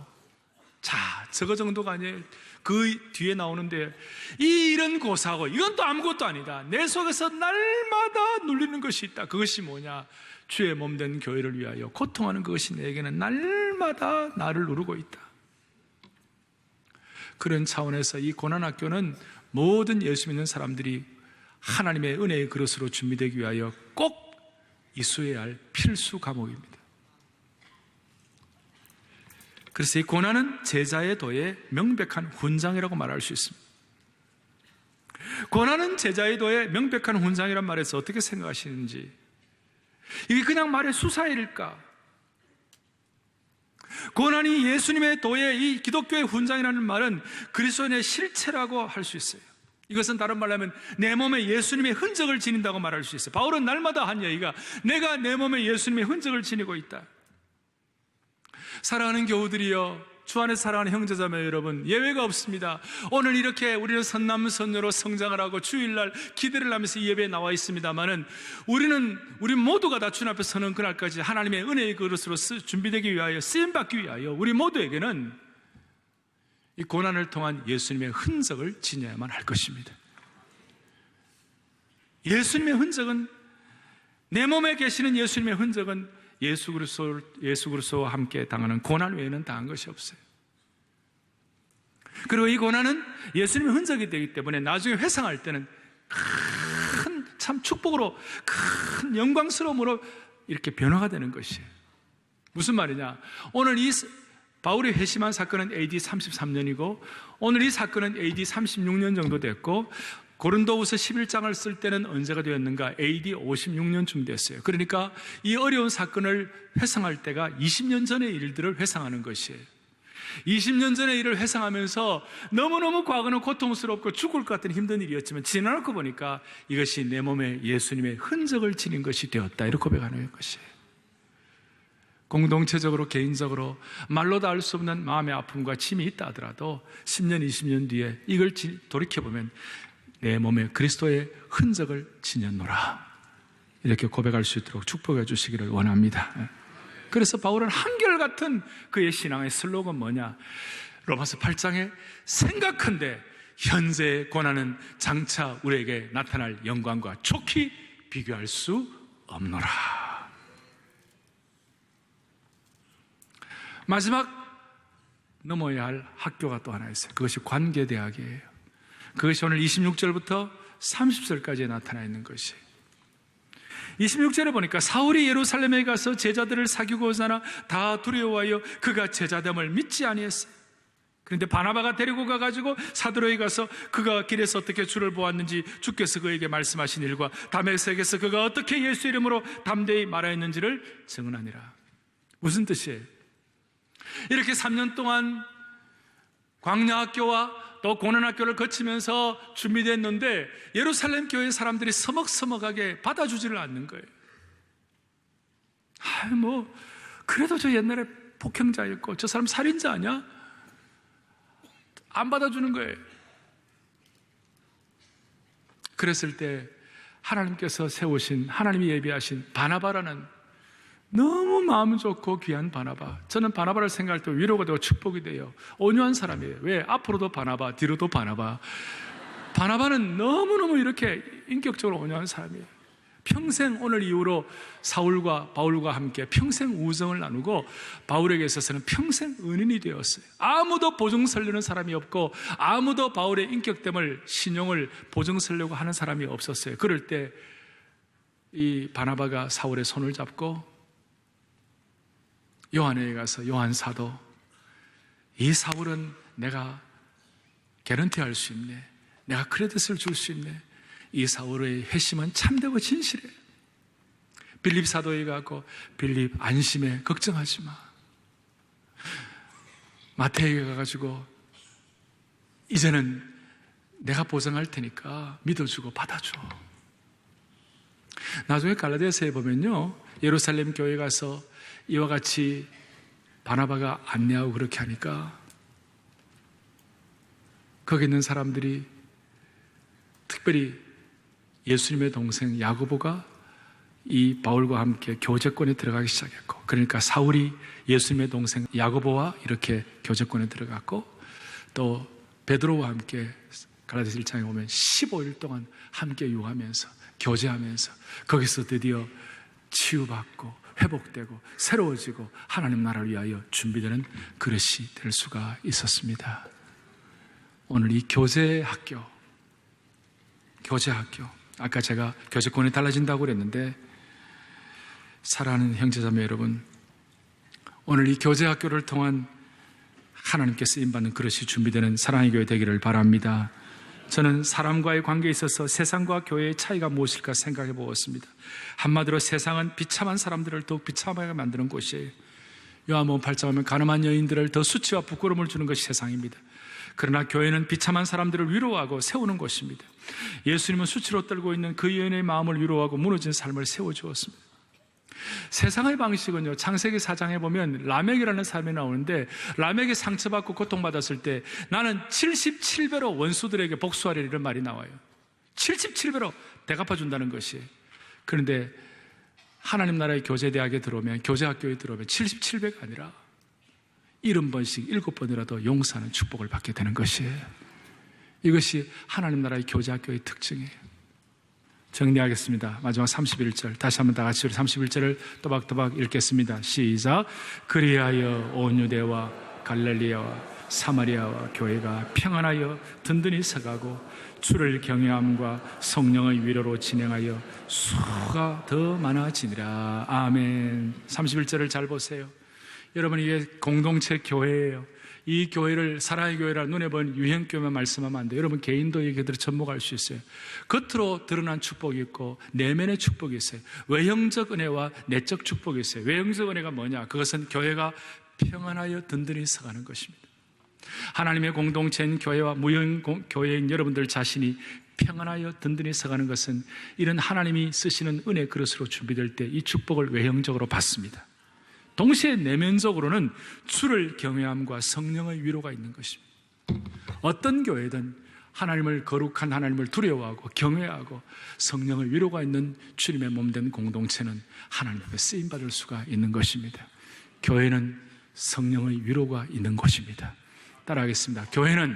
자, 저거 정도가 아니에요. 그 뒤에 나오는데 이 일은 고사하고 이건 또 아무것도 아니다. 내 속에서 날마다 눌리는 것이 있다. 그것이 뭐냐? 주의 몸된 교회를 위하여 고통하는 그것이 내게는 날마다 나를 누르고 있다. 그런 차원에서 이 고난학교는 모든 예수 믿는 사람들이 하나님의 은혜의 그릇으로 준비되기 위하여 꼭 이수해야 할 필수 과목입니다. 그래서 이 고난은 제자의 도의 명백한 훈장이라고 말할 수 있습니다. 고난은 제자의 도의 명백한 훈장이란 말에서 어떻게 생각하시는지, 이게 그냥 말의 수사일까? 고난이 예수님의 도의 이 기독교의 훈장이라는 말은 그리스도인의 실체라고 할 수 있어요. 이것은 다른 말로 하면 내 몸에 예수님의 흔적을 지닌다고 말할 수 있어요. 바울은 날마다 한 얘기가 내가 내 몸에 예수님의 흔적을 지니고 있다. 사랑하는 교우들이여, 주 안에 사랑하는 형제자매 여러분, 예외가 없습니다. 오늘 이렇게 우리는 선남선녀로 성장을 하고 주일날 기대를 하면서 이 예배에 나와 있습니다만은 우리 모두가 다 주님 앞에 서는 그날까지 하나님의 은혜의 그릇으로 준비되기 위하여, 쓰임받기 위하여 우리 모두에게는 이 고난을 통한 예수님의 흔적을 지녀야만 할 것입니다. 예수님의 흔적은, 내 몸에 계시는 예수님의 흔적은 예수 그리스도와 함께 당하는 고난 외에는 당한 것이 없어요. 그리고 이 고난은 예수님의 흔적이 되기 때문에 나중에 회상할 때는 큰 참 축복으로, 큰 영광스러움으로 이렇게 변화가 되는 것이에요. 무슨 말이냐? 오늘 이 바울이 회심한 사건은 AD 33년이고 오늘 이 사건은 AD 36년 정도 됐고, 고린도후서 11장을 쓸 때는 언제가 되었는가? AD 56년쯤 됐어요. 그러니까 이 어려운 사건을 회상할 때가 20년 전의 일들을 회상하는 것이에요. 20년 전의 일을 회상하면서 너무너무 과거는 고통스럽고 죽을 것 같은 힘든 일이었지만 지나놓고 보니까 이것이 내 몸에 예수님의 흔적을 지닌 것이 되었다, 이렇게 고백하는 것이에요. 공동체적으로, 개인적으로 말로 다 알 수 없는 마음의 아픔과 짐이 있다 하더라도 10년, 20년 뒤에 이걸 돌이켜보면 내 몸에 그리스도의 흔적을 지녔노라, 이렇게 고백할 수 있도록 축복해 주시기를 원합니다. 그래서 바울은 한결같은 그의 신앙의 슬로건 뭐냐? 로마서 8장에 생각한데 현재의 고난은 장차 우리에게 나타날 영광과 촉히 비교할 수 없노라. 마지막 넘어야 할 학교가 또 하나 있어요. 그것이 관계대학이에요. 그것이 오늘 26절부터 30절까지 나타나 있는 것이에요. 26절에 보니까 사울이 예루살렘에 가서 제자들을 사귀고자 하나 다 두려워하여 그가 제자됨을 믿지 아니했어요. 그런데 바나바가 데리고 가가지고 사도로에 가서 그가 길에서 어떻게 주를 보았는지, 주께서 그에게 말씀하신 일과 다메섹에서 그가 어떻게 예수 이름으로 담대히 말하였는지를 증언하니라. 무슨 뜻이에요? 이렇게 3년 동안 광야학교와 또 고난학교를 거치면서 준비됐는데 예루살렘 교회 사람들이 서먹서먹하게 받아주지를 않는 거예요. 그래도 저 옛날에 폭행자였고 저 사람 살인자 아니야? 안 받아주는 거예요. 그랬을 때 하나님께서 세우신, 하나님이 예비하신 바나바라는 너무 마음 좋고 귀한 바나바. 저는 바나바를 생각할 때 위로가 되고 축복이 돼요. 온유한 사람이에요. 왜? 앞으로도 바나바, 뒤로도 바나바. 바나바는 너무너무 이렇게 인격적으로 온유한 사람이에요. 평생 오늘 이후로 사울과 바울과 함께 평생 우정을 나누고 바울에게 있어서는 평생 은인이 되었어요. 아무도 보증서려는 사람이 없고 아무도 바울의 인격됨을, 신용을 보증서려고 하는 사람이 없었어요. 그럴 때 이 바나바가 사울의 손을 잡고 요한에게 가서, 요한 사도, 이 사울은 내가 개런티할 수 있네, 내가 크레딧을 줄 수 있네, 이 사울의 회심은 참되고 진실해. 빌립 사도에게 가고, 빌립 안심해, 걱정하지 마. 마태에게 가가지고 이제는 내가 보장할 테니까 믿어주고 받아줘. 나중에 갈라디아서에 보면요, 예루살렘 교회에 가서 이와 같이 바나바가 안내하고 그렇게 하니까 거기 있는 사람들이, 특별히 예수님의 동생 야고보가 이 바울과 함께 교제권에 들어가기 시작했고, 그러니까 사울이 예수님의 동생 야고보와 이렇게 교제권에 들어갔고, 또 베드로와 함께 갈라디아서 1장에 보면 15일 동안 함께 유하면서 교제하면서 거기서 드디어 치유받고 회복되고 새로워지고 하나님 나라를 위하여 준비되는 그릇이 될 수가 있었습니다. 오늘 이 교제학교, 아까 제가 교제권이 달라진다고 그랬는데, 사랑하는 형제자매 여러분, 오늘 이 교제학교를 통한 하나님께 쓰임받는 그릇이 준비되는 사랑의 교회 되기를 바랍니다. 저는 사람과의 관계에 있어서 세상과 교회의 차이가 무엇일까 생각해 보았습니다. 한마디로 세상은 비참한 사람들을 더욱 비참하게 만드는 곳이에요. 요한복음 8장 보면 가늠한 여인들을 더 수치와 부끄러움을 주는 것이 세상입니다. 그러나 교회는 비참한 사람들을 위로하고 세우는 곳입니다. 예수님은 수치로 떨고 있는 그 여인의 마음을 위로하고 무너진 삶을 세워주었습니다. 세상의 방식은요, 창세기 4장에 보면 라멕이라는 사람이 나오는데, 라멕이 상처받고 고통받았을 때 나는 77배로 원수들에게 복수하리라 이런 말이 나와요. 77배로 대갚아준다는 것이에요. 그런데 하나님 나라의 교제대학에 들어오면, 교제학교에 들어오면 77배가 아니라 70번씩 7번이라도 용서하는 축복을 받게 되는 것이에요. 이것이 하나님 나라의 교제학교의 특징이에요. 정리하겠습니다. 마지막 31절 다시 한번 다 같이 31절을 또박또박 읽겠습니다. 시작. 그리하여 온 유대와 갈릴리아와 사마리아와 교회가 평안하여 든든히 서가고 주를 경외함과 성령의 위로로 진행하여 수가 더 많아지니라. 아멘. 31절을 잘 보세요. 여러분, 이게 공동체 교회예요. 이 교회를 사랑의 교회라 눈에 보이는 유행교회만 말씀하면 안 돼요. 여러분 개인도 이 교회들을 접목할 수 있어요. 겉으로 드러난 축복이 있고 내면의 축복이 있어요. 외형적 은혜와 내적 축복이 있어요. 외형적 은혜가 뭐냐? 그것은 교회가 평안하여 든든히 서가는 것입니다. 하나님의 공동체인 교회와 무형 교회인 여러분들 자신이 평안하여 든든히 서가는 것은 이런 하나님이 쓰시는 은혜 그릇으로 준비될 때 이 축복을 외형적으로 받습니다. 동시에 내면적으로는 주를 경외함과 성령의 위로가 있는 것입니다. 어떤 교회든 하나님을, 거룩한 하나님을 두려워하고 경외하고 성령의 위로가 있는 주님의 몸된 공동체는 하나님 앞에 쓰임받을 수가 있는 것입니다. 교회는 성령의 위로가 있는 곳입니다. 따라하겠습니다. 교회는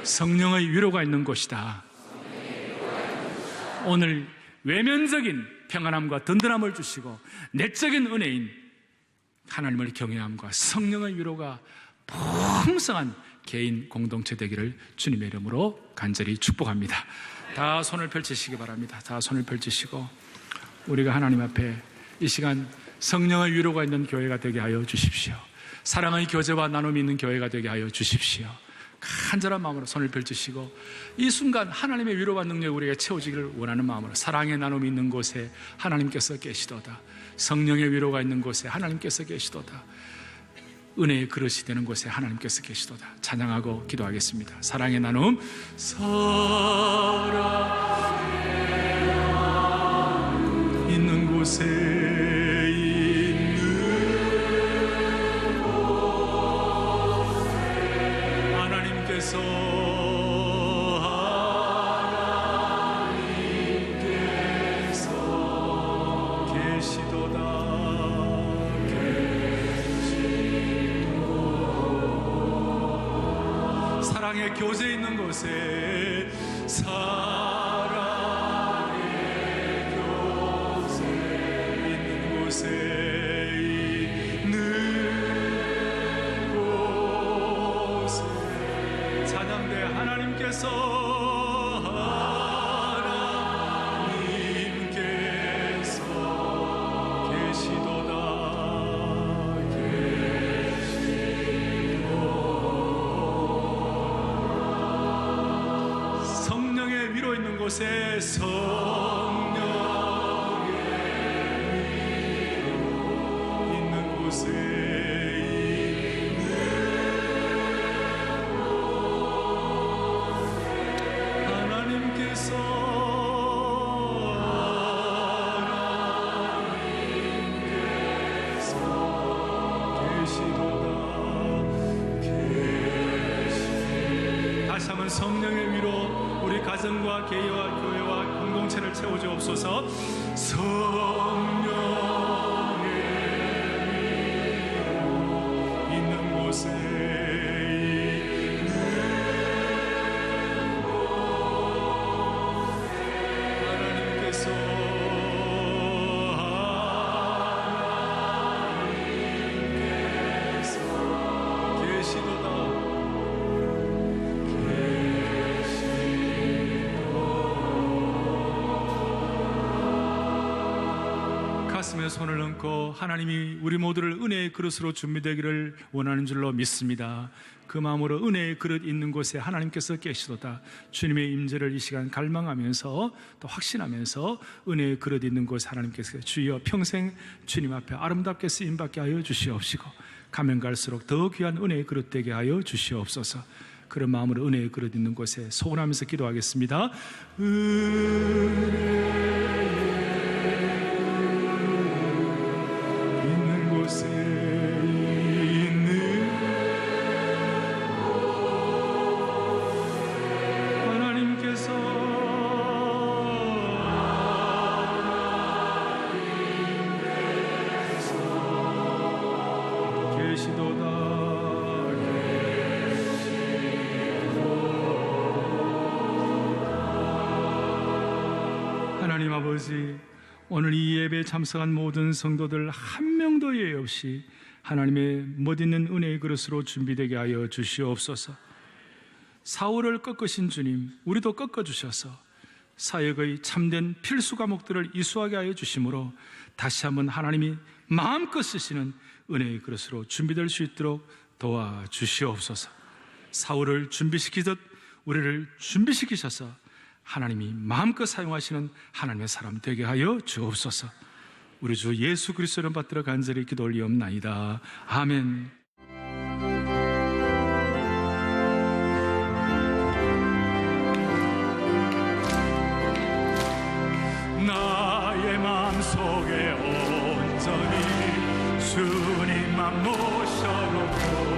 성령의 위로가 있는 곳이다. 오늘 외면적인 평안함과 든든함을 주시고 내적인 은혜인 하나님을 경외함과 성령의 위로가 풍성한 개인 공동체 되기를 주님의 이름으로 간절히 축복합니다. 다 손을 펼치시기 바랍니다. 다 손을 펼치시고 우리가 하나님 앞에 이 시간 성령의 위로가 있는 교회가 되게 하여 주십시오. 사랑의 교제와 나눔이 있는 교회가 되게 하여 주십시오. 간절한 마음으로 손을 펼치시고 이 순간 하나님의 위로와 능력이 우리에게 채워지기를 원하는 마음으로, 사랑의 나눔이 있는 곳에 하나님께서 계시도다. 성령의 위로가 있는 곳에 하나님께서 계시도다. 은혜의 그릇이 되는 곳에 하나님께서 계시도다. 찬양하고 기도하겠습니다. 사랑의 나눔. 사랑 있는 곳에 하나님께서 사랑의 교제 있는 곳에 사랑의 교제 있는 곳에 있는 곳에 찬양대 하나님께서 계시도다. 위로 있는 곳에 성령의 위로 있는 곳에 하나님께서 계시도다. 다시 한번 성령의 위로 우리 가정과 개인과 교회와 공동체를 채워주옵소서. 성령의 위로 있는 곳에 있는 하나님께서 계시도다. 가슴에 손을 얹고 하나님이 우리 모두를 은혜의 그릇으로 준비되기를 원하는 줄로 믿습니다. 그 마음으로 은혜의 그릇 있는 곳에 하나님께서 계시도다. 주님의 임재를 이 시간 갈망하면서 또 확신하면서 은혜의 그릇 있는 곳에 하나님께서 주여 평생 주님 앞에 아름답게 쓰임받게 하여 주시옵시고 가면 갈수록 더 귀한 은혜의 그릇 되게 하여 주시옵소서. 그런 마음으로 은혜의 그릇 있는 곳에 소원하면서 기도하겠습니다. 하나님 아버지, 오늘 이 예배에 참석한 모든 성도들 한 명도 예외 없이 하나님의 멋있는 은혜의 그릇으로 준비되게 하여 주시옵소서. 사울을 꺾으신 주님, 우리도 꺾어주셔서 사역의 참된 필수 과목들을 이수하게 하여 주심으로 다시 한번 하나님이 마음껏 쓰시는 은혜의 그릇으로 준비될 수 있도록 도와주시옵소서. 사울을 준비시키듯 우리를 준비시키셔서 하나님이 마음껏 사용하시는 하나님의 사람 되게 하여 주옵소서. 우리 주 예수 그리스도를 받들어 간절히 기도 올리옵나이다. 아멘. 나의 마음속에 온전히 주님만 모셔놓고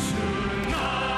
주는 나의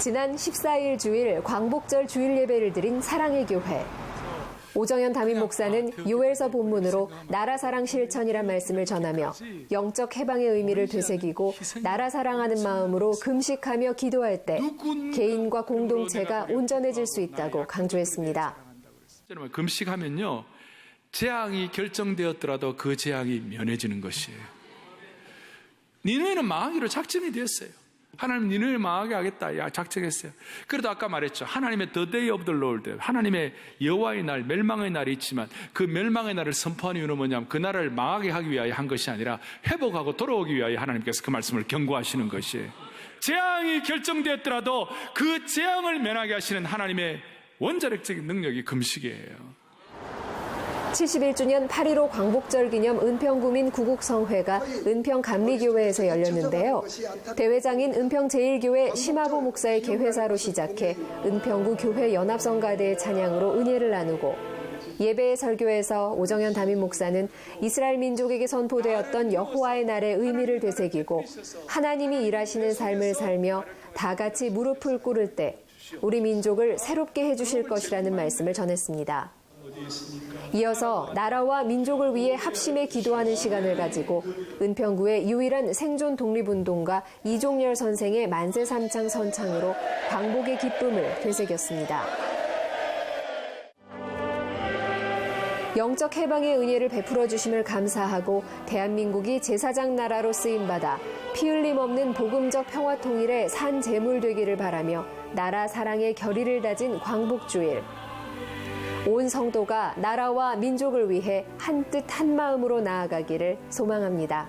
지난 14일 주일 광복절 주일 예배를 드린 사랑의 교회. 오정현 담임 목사는 요엘서 본문으로 나라 사랑 실천이란 말씀을 전하며 영적 해방의 의미를 되새기고 나라 사랑하는 마음으로 금식하며 기도할 때 개인과 공동체가 온전해질 수 있다고 강조했습니다. 여러분, 금식하면요, 재앙이 결정되었더라도 그 재앙이 면해지는 것이에요. 니느웨는 망하기로 작정이 되었어요. 하나님 니느웨를 망하게 하겠다 작정했어요. 그래도 아까 말했죠. 하나님의 The Day of the Lord, 하나님의 여호와의 날, 멸망의 날이 있지만 그 멸망의 날을 선포한 이유는 뭐냐면 그 날을 망하게 하기 위하여 한 것이 아니라 회복하고 돌아오기 위하여 하나님께서 그 말씀을 경고하시는 것이에요. 재앙이 결정되었더라도 그 재앙을 면하게 하시는 하나님의 원자력적인 능력이 금식이에요. 71주년 8.15 광복절 기념 은평구민 구국성회가 은평감리교회에서 열렸는데요. 대회장인 은평제일교회 심화보 목사의 개회사로 시작해 은평구 교회 연합성가대의 찬양으로 은혜를 나누고 예배의 설교에서 오정현 담임 목사는 이스라엘 민족에게 선포되었던 여호와의 날의 의미를 되새기고 하나님이 일하시는 삶을 살며 다 같이 무릎을 꿇을 때 우리 민족을 새롭게 해주실 것이라는 말씀을 전했습니다. 이어서 나라와 민족을 위해 합심해 기도하는 시간을 가지고 은평구의 유일한 생존 독립운동가 이종열 선생의 만세삼창 선창으로 광복의 기쁨을 되새겼습니다. 영적 해방의 은혜를 베풀어 주심을 감사하고 대한민국이 제사장 나라로 쓰임받아 피 흘림 없는 복음적 평화 통일의 산 제물 되기를 바라며 나라 사랑의 결의를 다진 광복주일. 온 성도가 나라와 민족을 위해 한 뜻 한 마음으로 나아가기를 소망합니다.